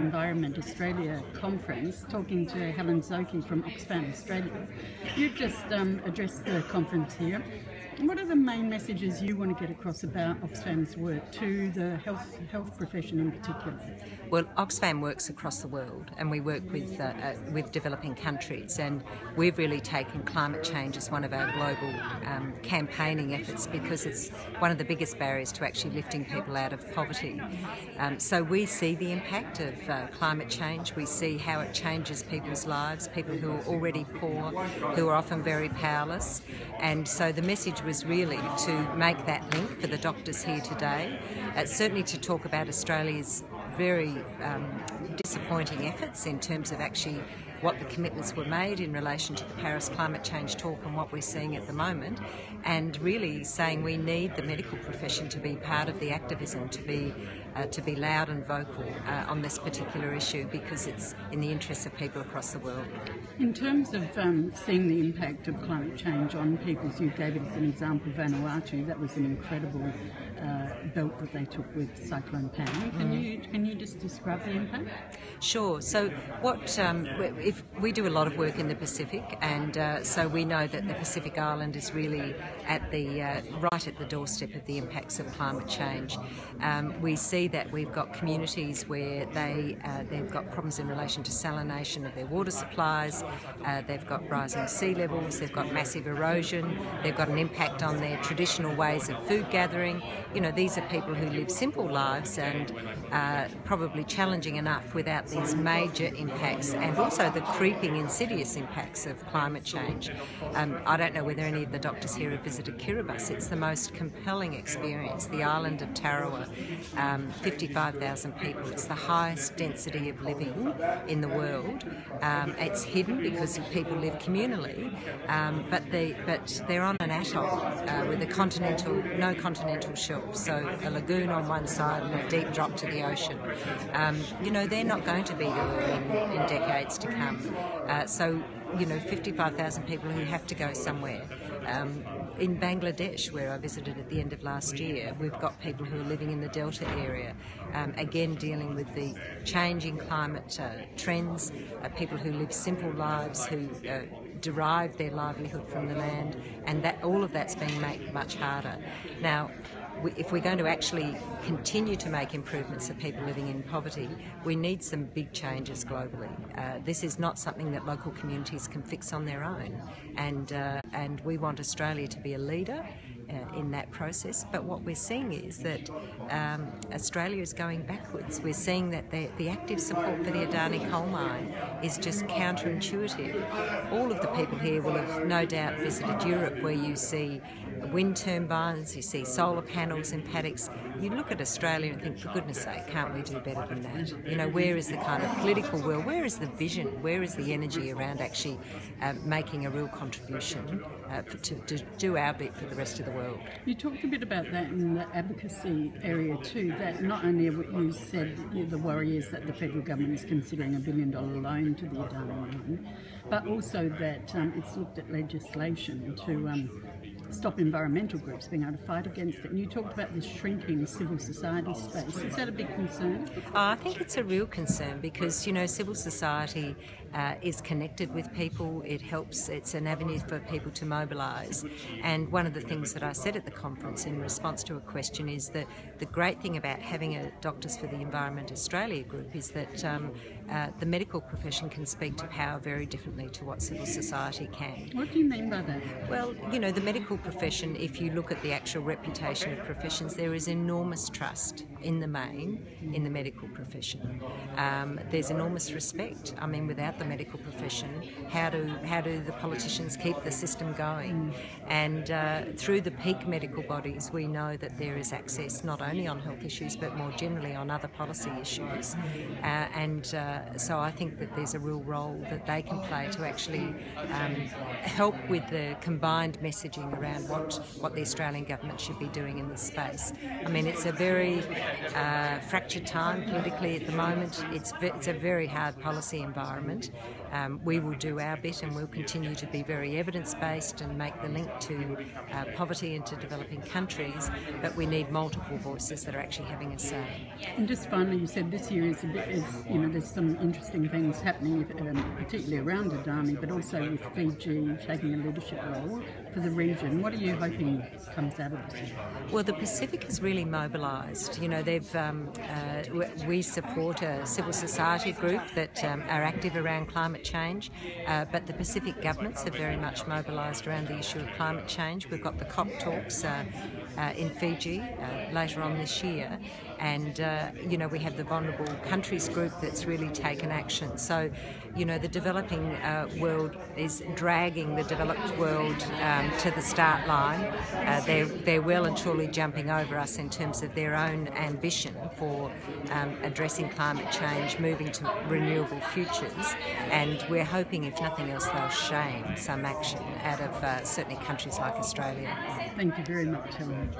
Environment Australia conference, talking to Helen Szoke from Oxfam Australia. You've just addressed the conference here. What are the main messages you want to get across about Oxfam's work to the health profession in particular? Well, Oxfam works across the world, and we work with developing countries, and we've really taken climate change as one of our global campaigning efforts, because it's one of the biggest barriers to actually lifting people out of poverty. So we see the impact of climate change. We see how it changes people's lives, people who are already poor, who are often very powerless, and so the message was really to make that link for the doctors here today, certainly to talk about Australia's very disappointing efforts in terms of actually what the commitments were made in relation to the Paris climate change talk and what we're seeing at the moment, and really saying we need the medical profession to be part of the activism, to be loud and vocal on this particular issue, because it's in the interests of people across the world. In terms of seeing the impact of climate change on people, you gave it as an example, Vanuatu. That was an incredible belt that they took with Cyclone Pam. Can you just describe the impact? Sure. So if we do a lot of work in the Pacific, and so we know that the Pacific Island is really at the right at the doorstep of the impacts of climate change. We see that we've got communities where they've got problems in relation to salination of their water supplies. They've got rising sea levels. They've got massive erosion. They've got an impact on their traditional ways of food gathering. You know, these are people who live simple lives and probably challenging enough without these major impacts, and also the creeping insidious impacts of climate change. I don't know whether any of the doctors here have visited Kiribati. It's the most compelling experience. The island of Tarawa, 55,000 people. It's the highest density of living in the world. It's hidden because people live communally, but they're on an atoll with no continental shelf, so a lagoon on one side and a deep drop to the ocean. You know, they're not going to be there in decades to come. So, you know, 55,000 people who have to go somewhere. In Bangladesh, where I visited at the end of last year, we've got people who are living in the Delta area, again dealing with the changing climate trends, people who live simple lives, who derive their livelihood from the land, and that all of that's being made much harder. Now, if we're going to actually continue to make improvements for people living in poverty, we need some big changes globally. This is not something that local communities can fix on their own, and we want Australia to be a leader in that process. But what we're seeing is that Australia is going backwards. We're seeing that the active support for the Adani coal mine is just counterintuitive. All of the people here will have no doubt visited Europe, where you see wind turbines, you see solar panels in paddocks. You look at Australia and think, for goodness sake, can't we do better than that? You know, where is the kind of political will? Where is the vision? Where is the energy around actually making a real contribution to do our bit for the rest of the world? You talked a bit about that in the advocacy area too, that not only what you said, the worry is that the federal government is considering $1 billion loan to the Adani mine, but also that it's looked at legislation to stop environmental groups being able to fight against it. And you talked about this shrinking civil society space. Is that a big concern? I think it's a real concern, because, you know, civil society is connected with people. It helps. It's an avenue for people to mobilise. And one of the things that I said at the conference in response to a question is that the great thing about having a Doctors for the Environment Australia group is that the medical profession can speak to power very differently to what civil society can. What do you mean by that? Well, you know, the medical profession, if you look at the actual reputation of professions, there is enormous trust in the main in the medical profession. There's enormous respect. I mean, without the medical profession, how do the politicians keep the system going? And through the peak medical bodies, we know that there is access not only on health issues but more generally on other policy issues. So I think that there's a real role that they can play to actually help with the combined messaging around what the Australian government should be doing in this space. I mean, it's a very fractured time politically at the moment. It's a very hard policy environment. We will do our bit, and we'll continue to be very evidence-based and make the link to poverty and to developing countries, but we need multiple voices that are actually having a say. And just finally, you said this year is there's some interesting things happening, particularly around Adani, but also with Fiji taking a leadership role for the region. What are you hoping comes out of this? Well, the Pacific has really mobilised. You know, we support a civil society group that are active around climate change, but the Pacific governments have very much mobilised around the issue of climate change. We've got the COP talks in Fiji later on this year, and we have the Vulnerable Countries group that's really taken action. So, the developing world is dragging the developed world to the start line. They're well and truly jumping over us in terms of their own ambition for addressing climate change, moving to renewable futures, and we're hoping, if nothing else, they'll shame some action out of certainly countries like Australia. Thank you very much, Helen.